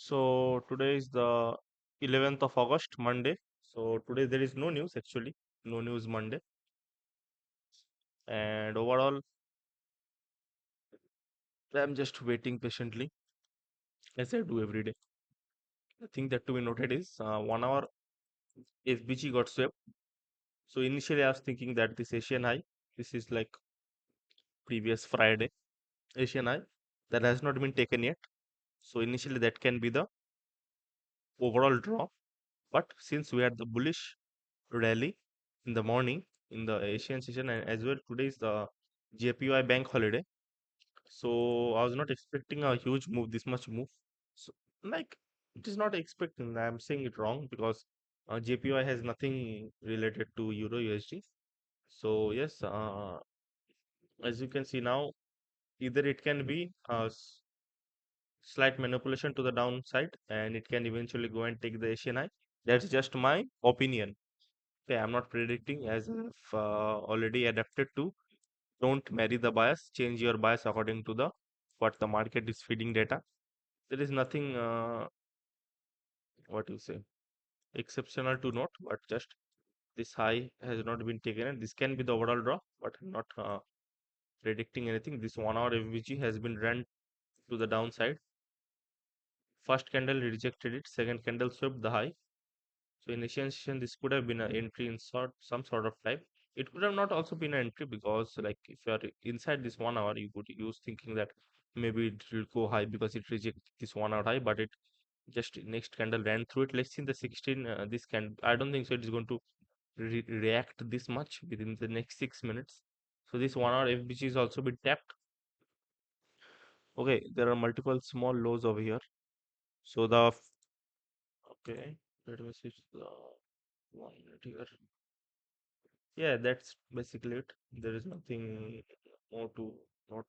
So today is the 11th of August, Monday. So today there is no news actually, no news Monday. And overall, I'm just waiting patiently as I do every day. The thing that to be noted is 1 hour SBG got swept. So initially I was thinking that this Asian high, this is like previous Friday Asian high that has not been taken yet. So initially that can be the overall drop. But since we had the bullish rally in the morning in the Asian session and as well today is the JPY bank holiday. So I was not expecting a huge move, this much move. So like it is not expecting. I'm saying it wrong because JPY has nothing related to Euro USD. So yes, as you can see now, either it can be a slight manipulation to the downside, and it can eventually go and take the Asian high. That's just my opinion. Okay, I'm not predicting as I've already adapted to. Don't marry the bias. Change your bias according to the what the market is feeding data. There is nothing what you say exceptional to note, but just this high has not been taken, and this can be the overall draw, but I'm not predicting anything. This 1 hour FVG has been run to the downside. First candle rejected it, second candle swept the high. So in Asian session, this could have been an entry in some sort of type. It could have not also been an entry because like if you are inside this 1 hour, you could use thinking that maybe it will go high because it rejected this 1 hour high, but it just next candle ran through it. Let's see in the 16 this can I don't think so it is going to react this much within the next 6 minutes. So this 1 hour FBG is also been tapped. Okay, there are multiple small lows over here. So okay, let me switch the 1 minute here. Yeah, that's basically it. There is nothing more to note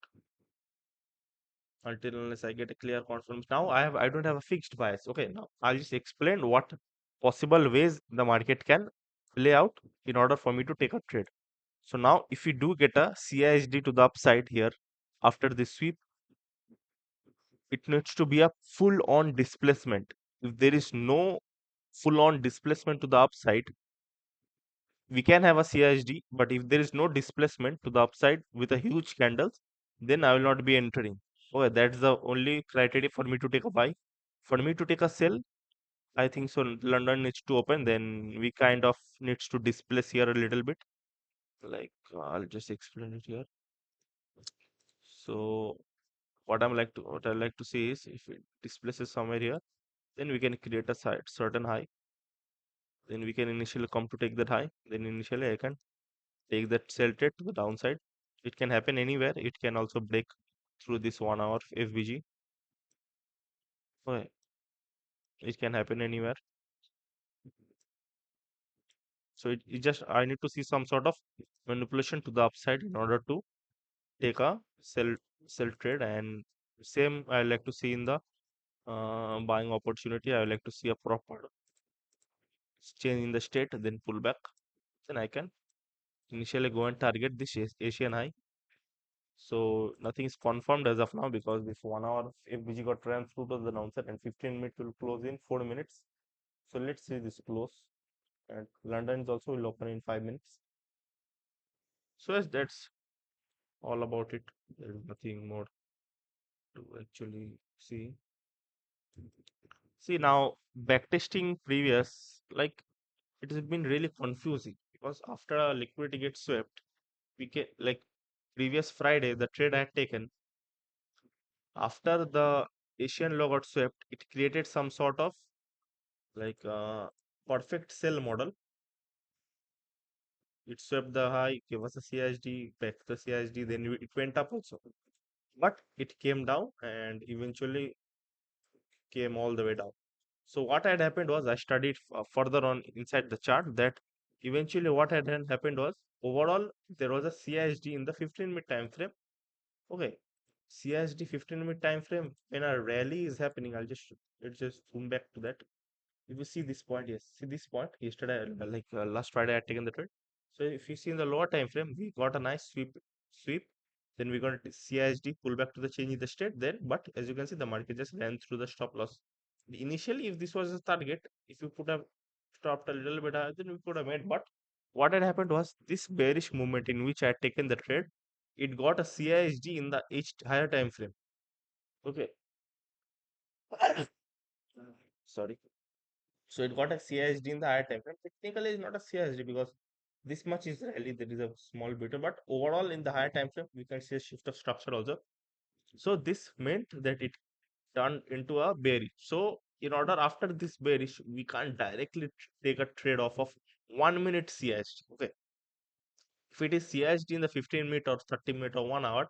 until unless I get a clear confirmation. Now I don't have a fixed bias. Okay, now I'll just explain what possible ways the market can play out in order for me to take a trade. So now if we do get a CISD to the upside here after this sweep, it needs to be a full on displacement. If there is no full on displacement to the upside, we can have a CISD, but if there is no displacement to the upside with a huge candles, then I will not be entering. Okay, that's the only criteria for me to take a buy. For me to take a sell, I think so. London needs to open, then we kind of needs to displace here a little bit. Like I'll just explain it here. So what I like to see is if it displaces somewhere here, then we can create a certain high. Then we can initially come to take that high. Then initially I can take that sell trade to the downside. It can happen anywhere. It can also break through this 1 hour FBG. Okay, it can happen anywhere. So it just I need to see some sort of manipulation to the upside in order to take a sell trade. And same I like to see in the buying opportunity. I like to see a proper change in the state, then pull back. Then I can initially go and target this Asian high. So nothing is confirmed as of now because this 1 hour FBG got ran through to the downside and 15 minutes will close in 4 minutes. So let's see this close. And London is also will open in 5 minutes. So yes, that's all about it. There is nothing more to actually see. See now backtesting previous like it has been really confusing because after a liquidity gets swept, we get like previous Friday the trade I had taken after the Asian law got swept, it created some sort of like perfect sell model. It swept the high, gave us a CSD, back the CSD, then it went up also. But it came down and eventually came all the way down. So what had happened was I studied further on inside the chart that eventually what happened was overall there was a CSD in the 15-minute time frame. Okay, CSD 15-minute time frame when a rally is happening, let's just zoom back to that. If you see this point, yes, see this point yesterday, last Friday, I had taken the trade. So if you see in the lower time frame, we got a nice sweep. Then we got CISD pull back to the change in the state there. But as you can see, the market just ran through the stop loss. Initially, if this was a target, if you could have stopped a little bit higher, then we could have made. But what had happened was this bearish movement in which I had taken the trade, it got a CISD in the higher time frame. Okay. Sorry. So it got a CISD in the higher time frame. Technically, it's not a CISD because this much is rally. There is a small bit, but overall in the higher time frame, we can see a shift of structure also. So this meant that it turned into a bearish. So in order after this bearish, we can't directly take a trade off of 1 minute CISD. Okay. If it is CISD in the 15 minute or 30 minute or 1 hour,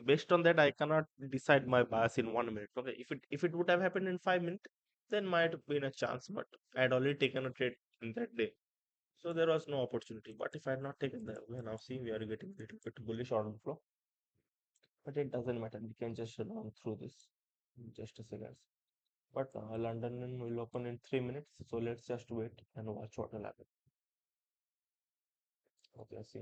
based on that, I cannot decide my bias in 1 minute. Okay. If it would have happened in 5 minutes, then might have been a chance, but I had already taken a trade in that day. So there was no opportunity. But if I had not taken that, we are now seeing we are getting a little bit bullish order flow. But it doesn't matter. We can just run through this in just a second. But London will open in 3 minutes. So let's just wait and watch what will happen. Okay, see.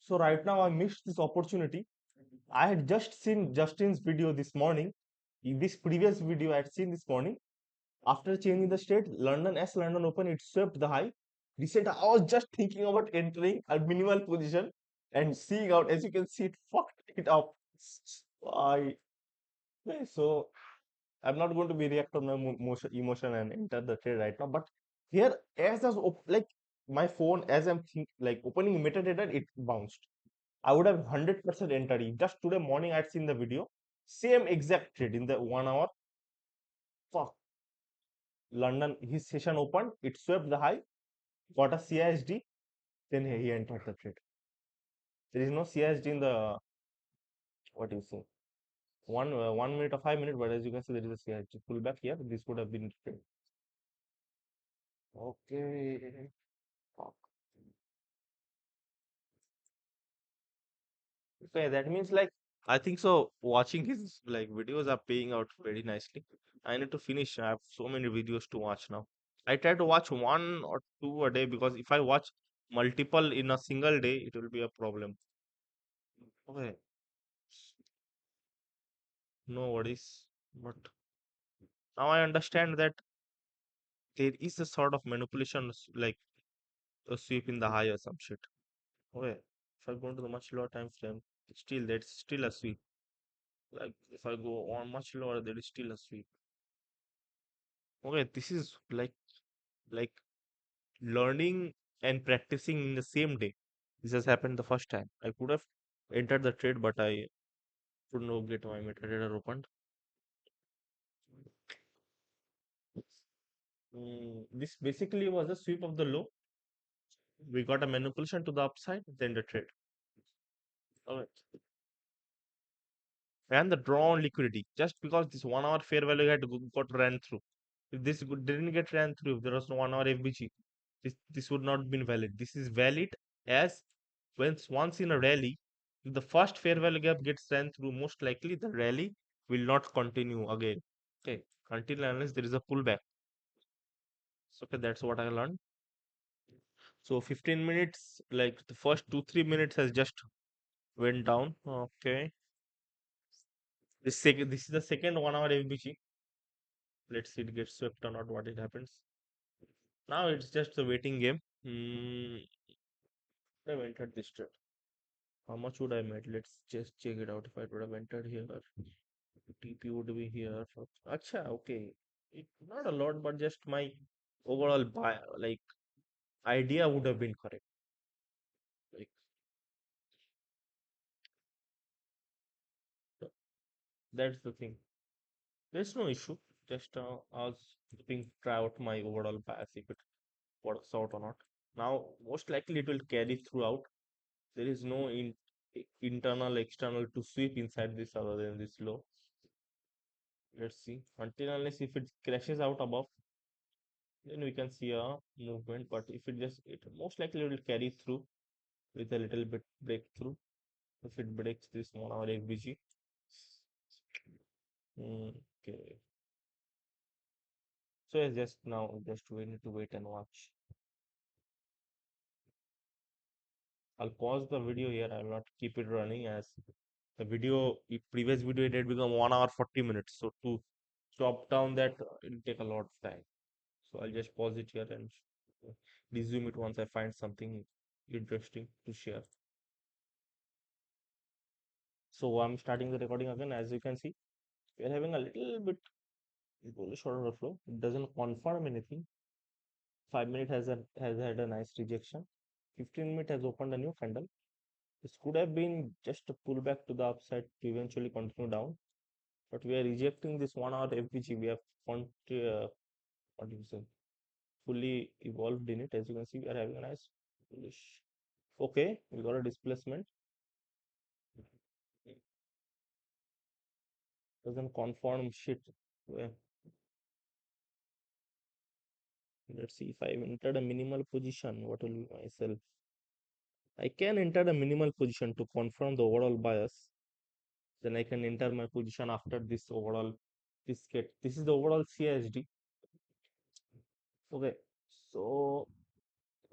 So right now I missed this opportunity. I had just seen Justin's video this morning. In this previous video I had seen this morning. After changing the state, London Open, it swept the high. Recent, I was just thinking about entering a minimal position and seeing out. As you can see, it fucked it up. I so I'm not going to be react on my emotion and enter the trade right now. But here, as I was like my phone, as I'm like opening metadata, it bounced. I would have 100% entered it. Just today morning, I'd seen the video. Same exact trade in the 1 hour. Fuck. London, his session opened. It swept the high, got a CISD. Then he entered the trade. There is no CSD in the what you say 1 minute or 5 minutes, but as you can see, there is a CSD pullback here. This would have been trade. Okay. Okay, that means like I think so. Watching his like videos are paying out very nicely. I need to finish. I have so many videos to watch now. I try to watch one or two a day because if I watch multiple in a single day, it will be a problem. Okay, no worries. But now I understand that there is a sort of manipulation, like a sweep in the high or some shit. Okay, if I go into the much lower time frame, still that's still a sweep. Like if I go on much lower, there is still a sweep. Okay, this is like learning and practicing in the same day. This has happened the first time. I could have entered the trade, but I could not get my metadata opened. This basically was a sweep of the low. We got a manipulation to the upside, then the trade. Alright. And the draw on liquidity just because this 1 hour fair value had got ran through. If this didn't get ran through, if there was no 1 hour FBG, this would not been valid. This is valid as once in a rally, if the first fair value gap gets ran through, most likely the rally will not continue again. Okay, until unless there is a pullback. So okay, that's what I learned. So 15 minutes, like the first 2-3 minutes has just went down. Okay. This is the second 1 hour FBG. Let's see it gets swept or not, what it happens. Now it's just a waiting game. I've entered this trade. How much would I made? Let's just check it out. If I would have entered here, TP would be here. Acha, okay. Not a lot, but just my overall buy, like idea would have been correct. Like that's the thing. There's no issue. Just I was keeping try out my overall bias if it works out or not. Now, most likely it will carry throughout. There is no internal external to sweep inside this other than this low. Let's see. Until unless if it crashes out above, then we can see a movement. But if it most likely will carry through with a little bit breakthrough. If it breaks this 1 hour FBG. Okay. So it's just now just we need to wait and watch. I'll pause the video here. I'll not keep it running as the video, if previous video it had become 1 hour 40 minutes. So to chop down that, it'll take a lot of time. So I'll just pause it here and resume it once I find something interesting to share. So I'm starting the recording again. As you can see, we're having a little bit bullish order flow. It doesn't confirm anything. 5 minute has had a nice rejection. 15 minute has opened a new candle. This could have been just a pullback to the upside to eventually continue down. But we are rejecting this 1 hour FBG. We have what do you say, fully evolved in it. As you can see, we are having a nice bullish. Okay, we got a displacement. Doesn't confirm shit. Well, let's see if I entered a minimal position. What will be myself? I can enter a minimal position to confirm the overall bias. Then I can enter my position after this overall biscuit. This is the overall CISD. Okay, so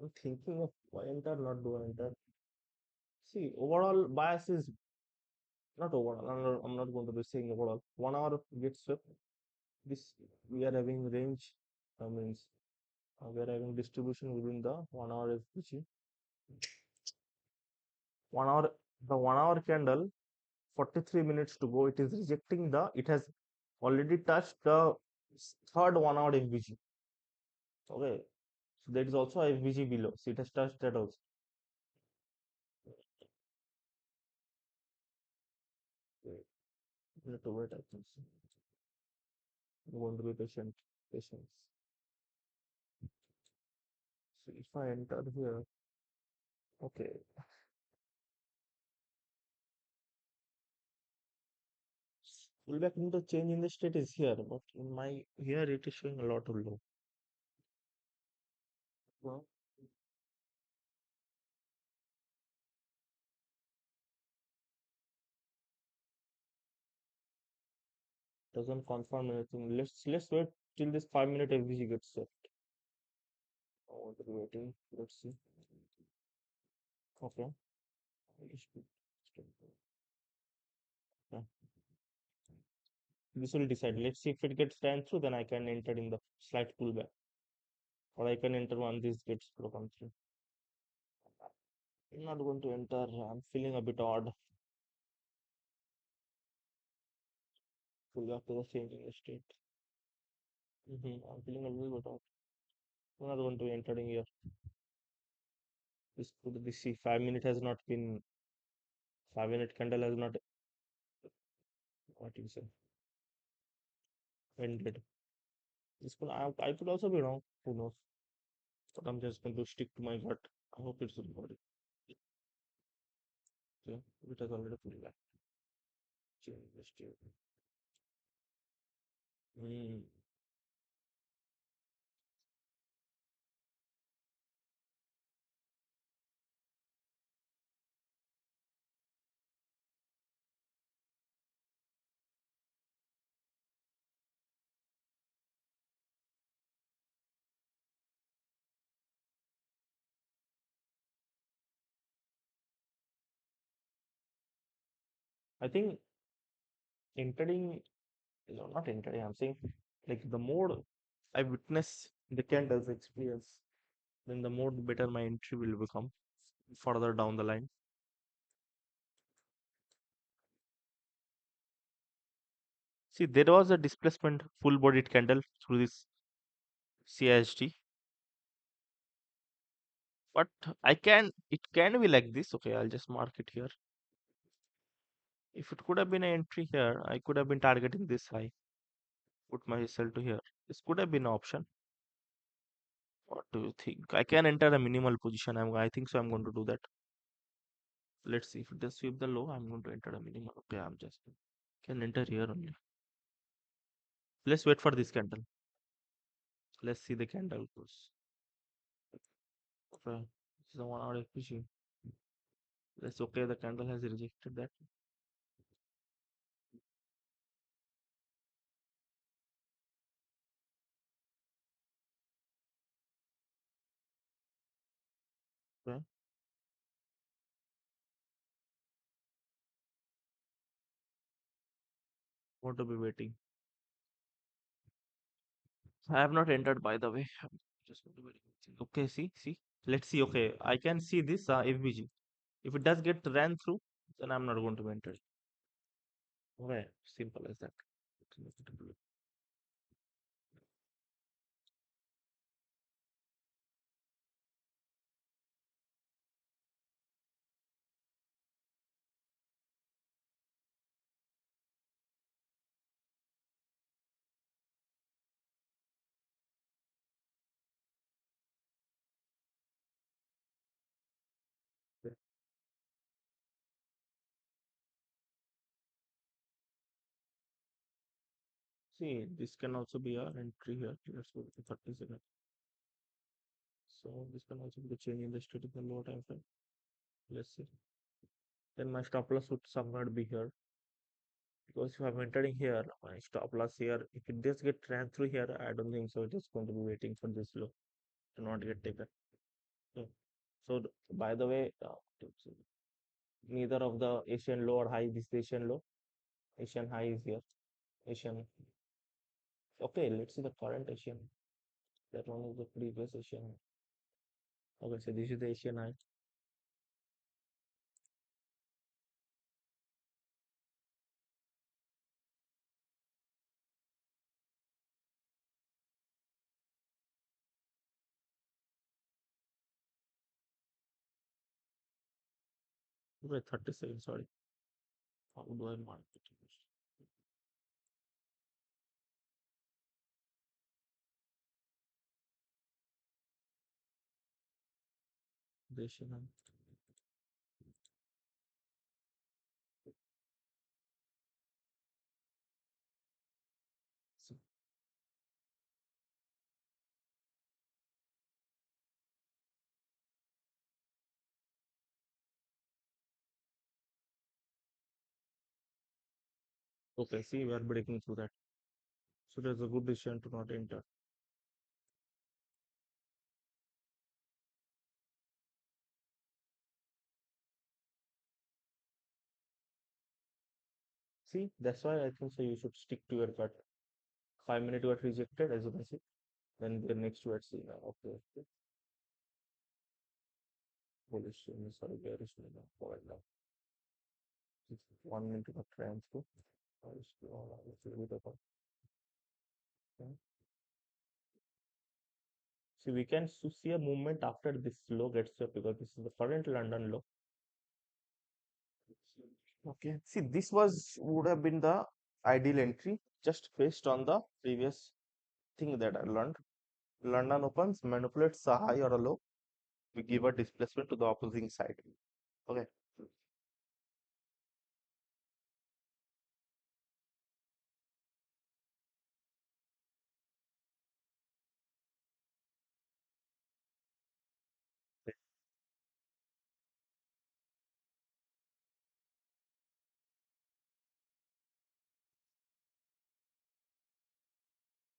I'm thinking of why enter, not do enter. See, overall bias is not overall. I'm not going to be saying overall. 1 hour gets swept. This we are having range. Means we are having distribution within the 1 hour FPG. 1 hour, the 1 hour candle, 43 minutes to go. It is rejecting the. It has already touched the third 1 hour FBG. Okay, so there is also a FBG below. So it has touched that also. Wait, you have to wait. I think so. I'm going to be patient. Patience. So if I enter here, Okay. Pullback into change in the state is here, but in my here it is showing a lot of low. Well, doesn't confirm anything. Let's wait till this 5 minute FVG gets set. Oh, we're waiting. Let's see. Okay. Yeah. This will decide. Let's see if it gets ran through, then I can enter in the slight pullback, or I can enter when this gets broken through. I'm not going to enter. I'm feeling a bit odd. Pullback to the change in the state. I'm feeling a little bit odd. I'm not going to enter in here. This could be see 5 minute has not been 5 minute candle has not what you say ended. This could I could also be wrong. Who knows? But I'm just going to stick to my gut. I hope it's recorded. Okay, it has already pulled back. Change the state. Hmm. I think entering no, not entering. I'm saying like the more I witness the candles experience, then the more better my entry will become further down the line. See, there was a displacement full bodied candle through this CIST, but it can be like this. Okay, I'll just mark it here. If it could have been an entry here, I could have been targeting this high, put my sell to here. This could have been an option. What do you think? I can enter a minimal position. I think so. I'm going to do that. Let's see if it does sweep the low. I'm going to enter a minimal. Okay, I'm just can enter here only. Let's wait for this candle. Let's see the candle goes. Okay, this is a 1 hour FPG. That's okay. The candle has rejected that. Okay, want to be waiting. I have not entered by the way. I'm just going to be waiting. Okay, see. Let's see. Okay, I can see this FBG. If it does get ran through, then I'm not going to enter. Okay, simple as that. Okay. See, this can also be our entry here. Let's go to 30 seconds. So this can also be the change in the state in the lower time frame. Let's see. Then my stop loss would somewhere be here. Because if I'm entering here, my stop loss here, if it does get ran through here, I don't think so. It is going to be waiting for this low to not get taken. Okay. So by the way, neither of the Asian low or high, this is Asian low. Asian high is here. Asian. Okay, let's see the current Asian. That one is the previous Asian. Okay, so this is the Asian high. Okay, 37, sorry. How do I mark it? The Asian high. Okay, see, we are breaking through that. So there's a good decision to not enter. See, that's why I think so you should stick to your gut. 5 minutes got rejected, as you can see. Then the next word, see, okay, okay. Polish, sorry, where is my forward now? 1 minute got transfer. See, we can see a movement after this low gets up because this is the current London low. Okay, see, this was would have been the ideal entry just based on the previous thing that I learned. London opens, manipulates a high or a low. We give a displacement to the opposing side. Okay,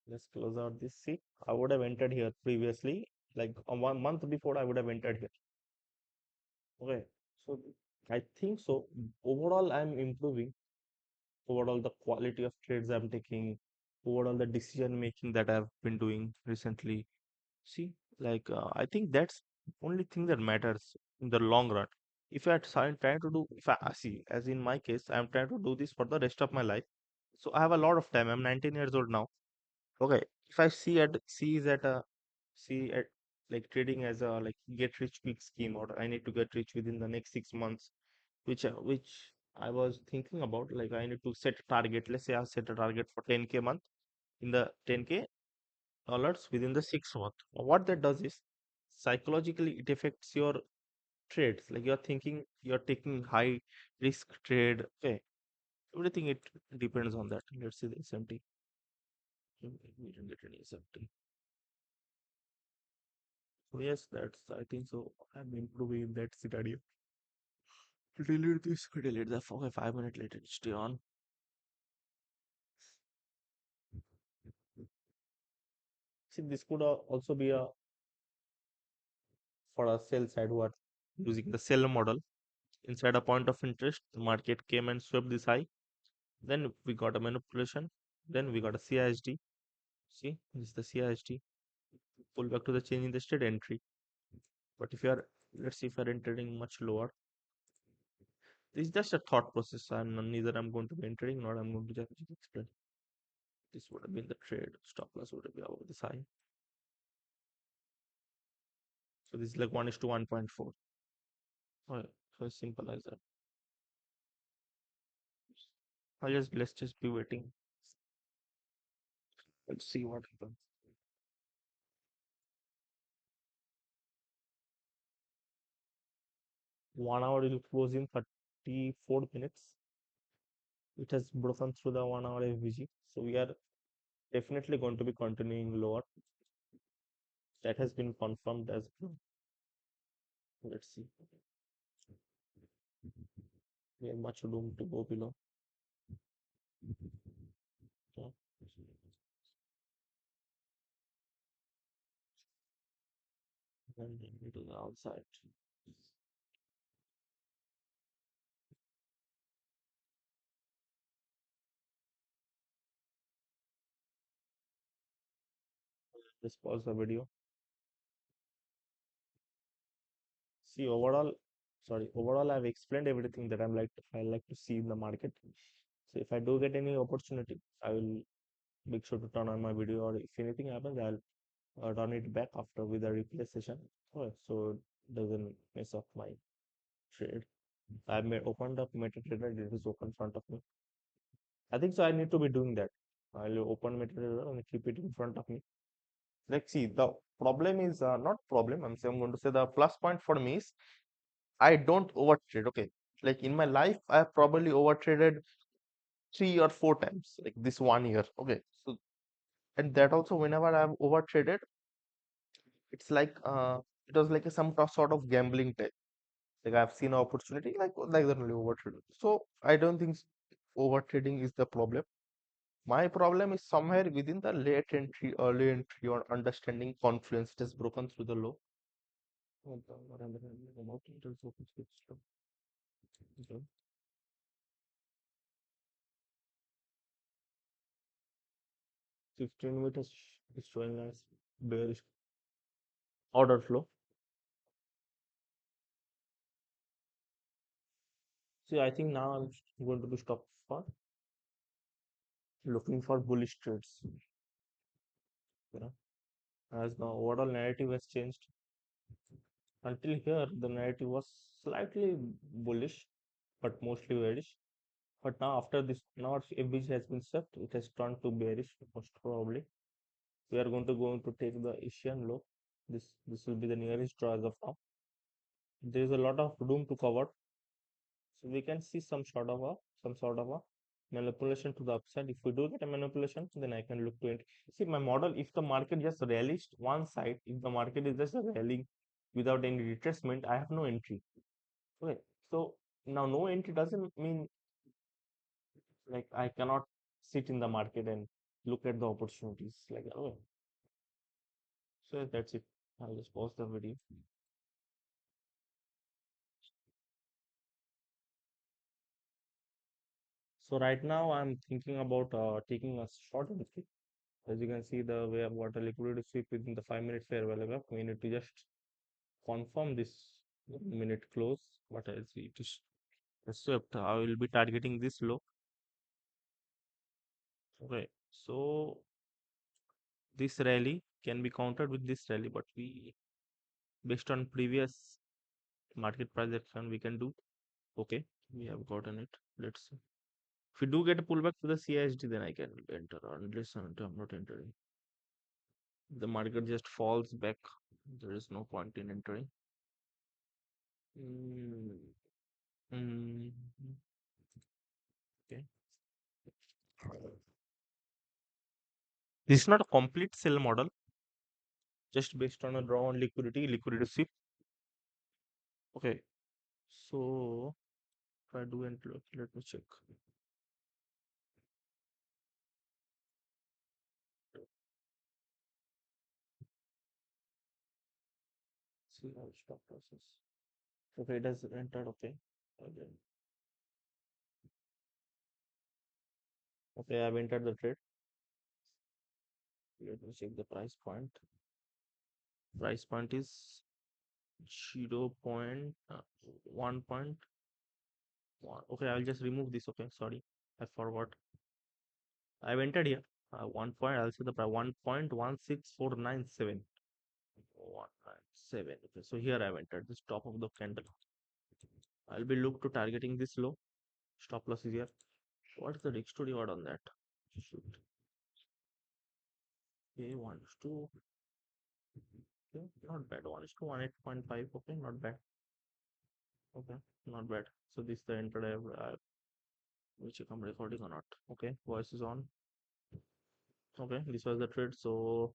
let's close out this. See, I would have entered here previously, like 1 month before I would have entered here. Okay, so I think so. Overall, I'm improving. Overall, the quality of trades I'm taking, overall, the decision making that I've been doing recently. See, like I think that's only thing that matters in the long run. If I'm trying to do, if I see, as in my case, I'm trying to do this for the rest of my life. So I have a lot of time. I'm 19 years old now. Okay, if I see that see at like trading as a like get rich quick scheme, or I need to get rich within the next 6 months, which I was thinking about. Like I need to set a target. Let's say I set a target for 10K month in the 10K dollars within the 6 month. What that does is psychologically it affects your trades. Like you're thinking you're taking high risk trade. Okay, everything it depends on that. Let's see the SMT. We didn't get any SMT. So yes, that's I think so. I'm improving in that scenario. Delete this. Delete that. Okay, 5 minutes later, stay on. See, this could also be a for a sell side who are using the sell model. Inside a point of interest, the market came and swept this high. Then we got a manipulation. Then we got a CISD. See, this is the CISD. Pull back to the change in the state entry. But if you are, let's see if you are entering much lower. This is just a thought process. Neither I'm going to be entering nor I'm going to just explain. This would have been the trade. Stop loss would have been over this high. So this is like 1 is to 1.4. Alright, so as simple as that. Let's just be waiting. Let's see what happens. 1 hour will close in 34 minutes. It has broken through the 1 hour FVG. So we are definitely going to be continuing lower. That has been confirmed as well. Let's see. We have much room to go below. Yeah. And into the outside. Just pause the video. See, overall, I've explained everything that I like to see in the market. So if I do get any opportunity, I will make sure to turn on my video, or if anything happens, I'll run it back after with a replay session. Oh, so it doesn't mess up my trade. Opened up MetaTrader, it is open in front of me. I think so. I need to be doing that. I'll open MetaTrader and keep it in front of me. Like, see, the problem is not problem. I'm going to say the plus point for me is I don't overtrade. Okay, like in my life, I have probably overtraded 3 or 4 times, like this 1 year. Okay, so and that also whenever I've overtraded, it's like it was like some sort of gambling type. Like I've seen an opportunity, like that only overtraded. So I don't think. over trading is the problem. My problem is somewhere within the late entry, early entry, or understanding confluence. It has broken through the low. Oh, what am I about? It is open switch slow. Okay. 15 meters is showing as bearish order flow. See, I think now I'm going to be stopped for looking for bullish trades. You know, as the overall narrative has changed. Until here, the narrative was slightly bullish, but mostly bearish. But now, after this, now FBG has been swept, it has turned to bearish, most probably. We are going to take the Asian low. This will be the nearest draw as of now. There is a lot of room to cover, so we can see some sort of a manipulation to the upside. If we do get a manipulation, then I can look to it. See, my model, if the market just rallies one side, if the market is just rallying without any retracement, I have no entry. Okay, so now no entry doesn't mean like I cannot sit in the market and look at the opportunities. Like, oh, so that's it. I'll just pause the video. So right now I'm thinking about taking a short entry. As you can see, the way I've got a liquidity sweep within the 5 minute fair value gap. We need to just confirm this minute close. But as it is swept, I will be targeting this low. Okay, so this rally can be countered with this rally, but we, based on previous market price action, we can do okay. We have gotten it. Let's see. If we do get a pullback to the CISD, then I can enter. Unless I'm not entering. The market just falls back. There is no point in entering. Mm, mm, okay. This is not a complete sell model, just based on a draw on liquidity sweep. Okay. So if I do enter, okay, let me check. See how stop process. Okay, it has entered. Okay. Again. Okay, I've entered the trade. Let me check the price point. Price point is 0.1.1. Okay, I'll just remove this. Okay, sorry, I forgot. I've entered here. 1 point. I'll say the price 1.16497. 197. Okay, so here I've entered this top of the candle. I'll be look to targeting this low. Stop loss is here. What's the next to reward on that? Shoot. Okay, 1 is 2. Okay, not bad. 1 is to 18.5. Okay, not bad. Okay, not bad. So this is the entered. Let me check I'm recording or not. Okay, voice is on. Okay, this was the trade. So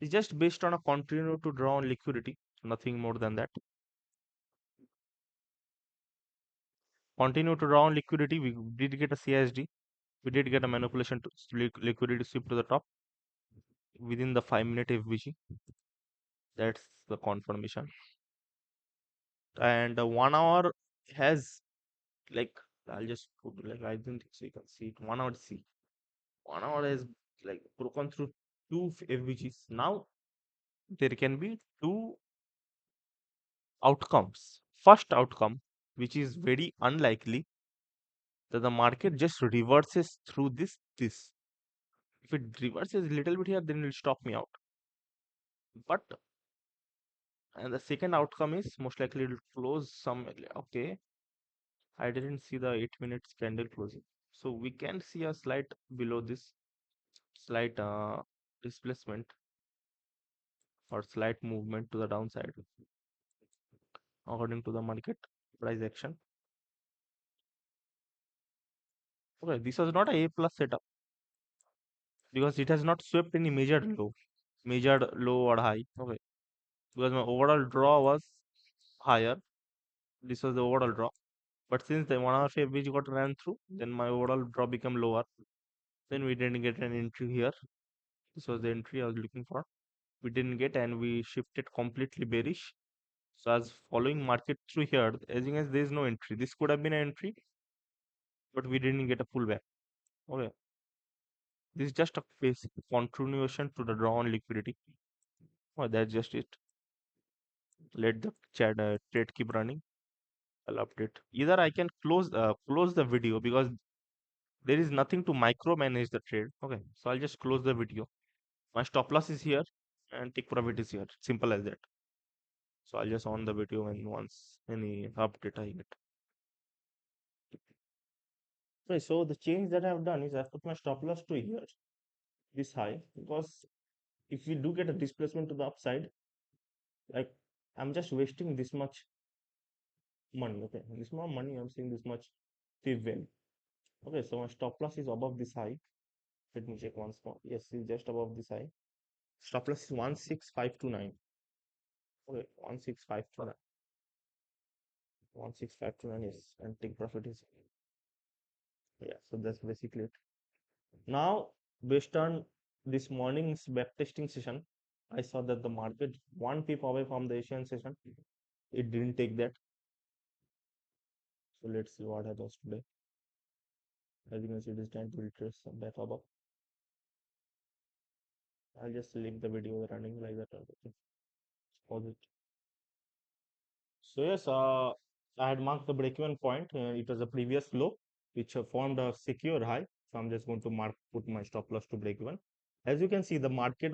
it's just based on a continue to draw on liquidity, nothing more than that. Continue to draw on liquidity. We did get a CISD. We did get a manipulation to liquidity sweep to the top within the 5 minute FBG. That's the confirmation. And 1 hour has like I'll just put like I don't think so you can see it. 1 hour see. 1 hour has like broken through two FBGs. Now there can be two outcomes. First outcome, which is very unlikely, that the market just reverses through this. If it reverses a little bit here, then it will stop me out. But and the second outcome is most likely it will close some. Okay, I didn't see the 8 minutes candle closing, so we can see a slight below this, slight displacement or slight movement to the downside according to the market price action. Okay, this was not a A plus setup because it has not swept any measured low or high. Okay, because my overall draw was higher. This was the overall draw. But since the 1 hour FBG got ran through, then my overall drop became lower. Then we didn't get an entry here. This was the entry I was looking for. We didn't get, and we shifted completely bearish. So as following market through here, as you can see, there is no entry. This could have been an entry, but we didn't get a pullback. Okay, this is just a basic continuation to the draw on liquidity. Oh, that's just it. Let the trade keep running. I'll update. Either I can close the video because there is nothing to micromanage the trade. Okay, so I'll just close the video. My stop loss is here and take profit is here. Simple as that. So I'll just on the video when once any update I get. Okay, so the change that I've done is I've put my stop loss to here, this high, because if we do get a displacement to the upside, like I'm just wasting this much money. Okay, this much money I'm seeing this much PVL. Okay, so my stop loss is above this high. Let me check once more. Yes, it's just above this high. Stop loss is 16529. Okay, 16529. 16529, yes, and take profit is, yeah, so that's basically it. Now, based on this morning's backtesting session, I saw that the market one pip away from the Asian session. It didn't take that. So let's see what happens today. As you can see, it is trying to retrace back above. I'll just leave the video running like that. Okay. Pause it. So yes, I had marked the break-even point. It was a previous low, which formed a secure high. So I'm just going to put my stop loss to break-even. As you can see, the market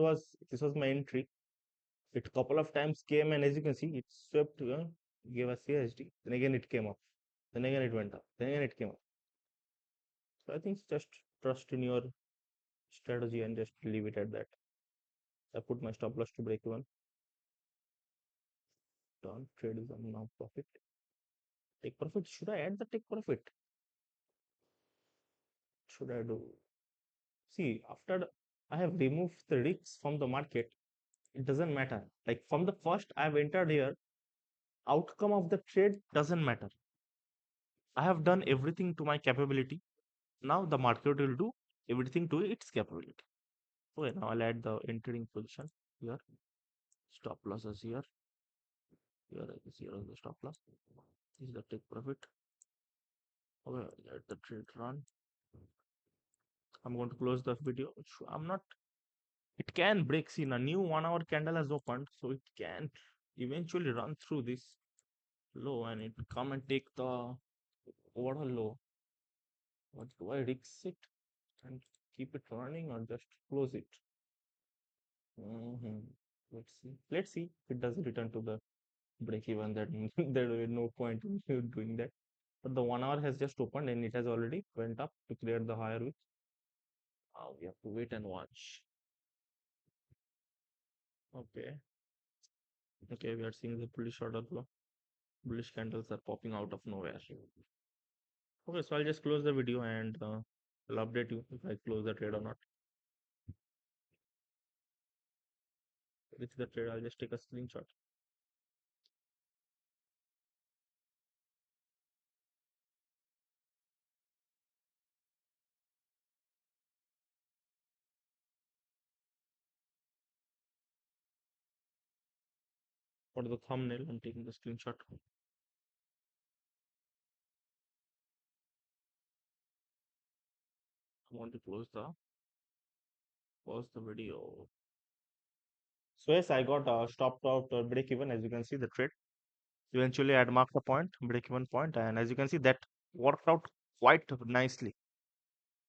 this was my entry. It couple of times came, and as you can see, it swept, gave a CSD. Then again it came up. Then again it went up. Then again it came up. So I think just trust in your strategy and just leave it at that. I put my stop loss to break-even. Done. Trade is on now profit. Take profit. Should I add the take profit? Should I do? See, after I have removed the risks from the market, it doesn't matter. Like from the first I've entered here, outcome of the trade doesn't matter. I have done everything to my capability. Now the market will do everything to its capability. Okay, now I'll add the entering position here. Stop losses here. Here is the stop loss. This is the take profit. Okay, let the trade run. I'm going to close the video. I'm not. It can break. See, a new 1 hour candle has opened, so it can eventually run through this low and it come and take the overall low. What do I risk it and keep it running or just close it? Hmm. Let's see. Let's see if it does return to the break even. That there is no point in you doing that. But the 1 hour has just opened and it has already went up to clear the higher wick. We have to wait and watch. Okay. Okay, we are seeing the bullish order flow. Bullish candles are popping out of nowhere. Okay, so I'll just close the video and I'll update you if I close the trade or not. With the trade, I'll just take a screenshot. For the thumbnail, I'm taking the screenshot. I want to pause the video. So yes, I got stopped out break even. As you can see, the trade eventually I had marked the point, break even point, and as you can see, that worked out quite nicely.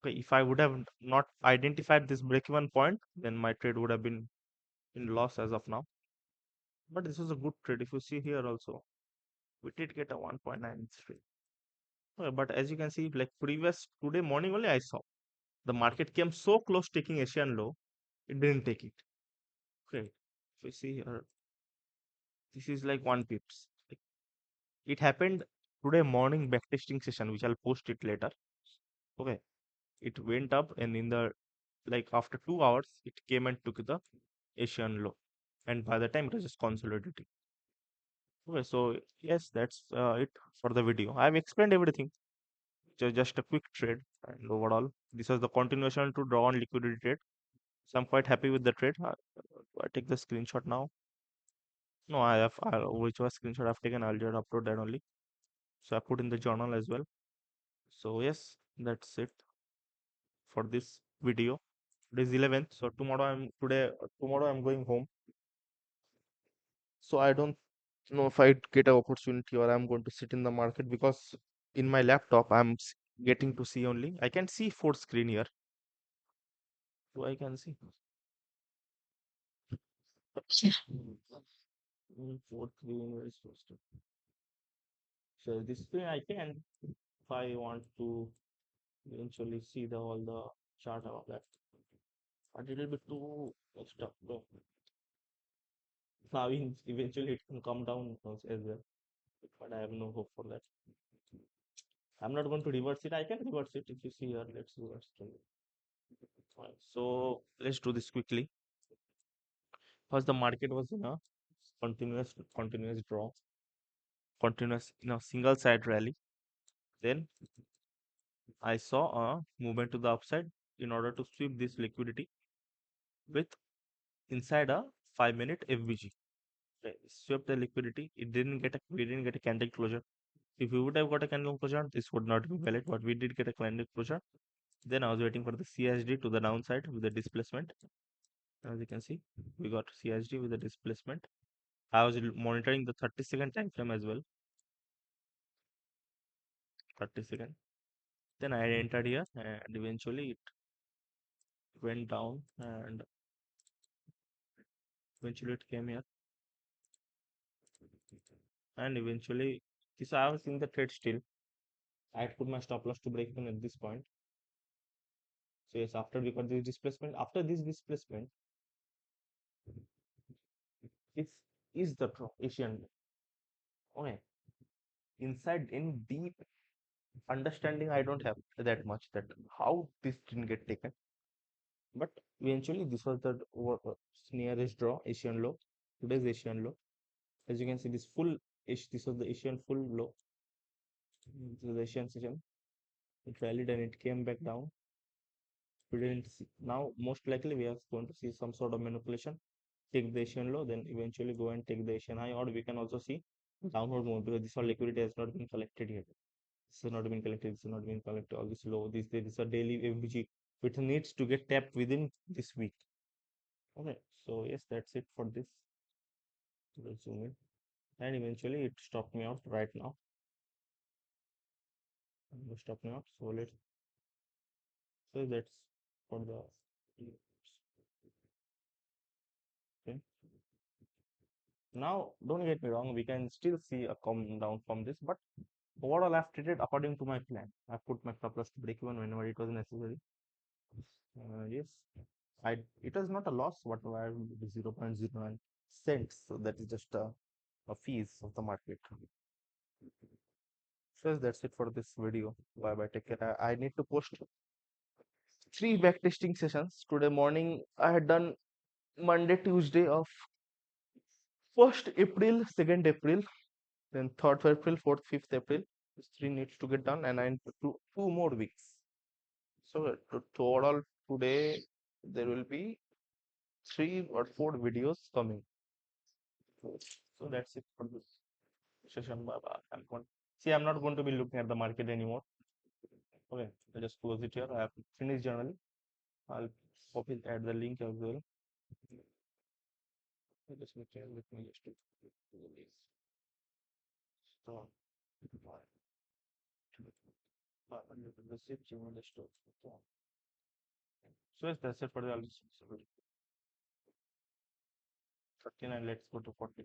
Okay, if I would have not identified this break even point, then my trade would have been in loss as of now. But this was a good trade. If you see here also, we did get a 1.93. Okay, but as you can see, like previous today morning only, I saw the market came so close taking Asian low, it didn't take it. Okay, if you see here, this is like 1 pips. It happened today morning backtesting session, which I'll post it later. Okay, it went up and in the like after 2 hours, it came and took the Asian low, and by the time it was just consolidating. Okay, so yes, that's it for the video. I've explained everything. Just a quick trade and overall, this was the continuation to draw on liquidity trade. So I'm quite happy with the trade. I take the screenshot now. No, whichever screenshot I've taken, I'll just upload that only. So I put in the journal as well. So yes, that's it for this video. Today is 11th. So tomorrow I'm going home. So I don't know if I get an opportunity or I'm going to sit in the market because in my laptop getting to see only. I can see fourth screen here. So I can see. Fourth screen, where is supposed to. So this screen I can if I want to eventually see the all the chart of that. But it will be too stuck. So now eventually it can come down also as well. But I have no hope for that. I'm not going to reverse it. I can reverse it if you see here. Let's reverse it. Fine. So let's do this quickly. First, the market was in a continuous draw, continuous single side rally. Then I saw a movement to the upside in order to sweep this liquidity with inside a 5-minute FBG. Swept the liquidity. We didn't get a candle closure. If we would have got a candle closure, this would not be valid. But we did get a candle closure. Then I was waiting for the CSD to the downside with the displacement. As you can see, we got CSD with the displacement. I was monitoring the 30-second time frame as well. 30-second. Then I entered here and eventually it went down and eventually it came here and eventually this I was in the trade still. I had put my stop loss to break even at this point. So yes, after we got this displacement, after this displacement, this is the Asian. Okay, inside in deep understanding, I don't have that much that how this didn't get taken. But eventually, this was the nearest draw Asian low. Today's Asian low. As you can see, this was the Asian full low. This is the Asian session. It rallied and it came back down. We didn't see. Now, most likely, we are going to see some sort of manipulation. Take the Asian low, then eventually go and take the Asian high, or we can also see downward move because this all liquidity has not been collected yet. This has not been collected. This has not been collected. All this low. This is a daily FBG, which needs to get tapped within this week. Okay, so yes, that's it for this. Let's zoom in. And eventually it stopped me out right now. Stop me out. So that's for the okay. Now don't get me wrong, we can still see a come down from this, but overall I've treated according to my plan. I put my stop loss to break even whenever it was necessary. Yes, I it was not a loss, whatever 0.09 cents. So that is just a fees of the market. So that's it for this video. Bye bye. Take care. I need to post three backtesting sessions. Today morning I had done Monday, Tuesday of 1st April, 2nd April, then 3rd April, 4th, 5th April. This three needs to get done and I need to do 2 more weeks. So total today there will be 3 or 4 videos coming. So that's it for this session. Bye bye. See, I'm not going to be looking at the market anymore. Okay, I just close it here. I have finished journaling. I'll copy add the link as well. Just let me just do this. Stop. Receipt the store. So yes, that's it for the 39. Let's go to 40.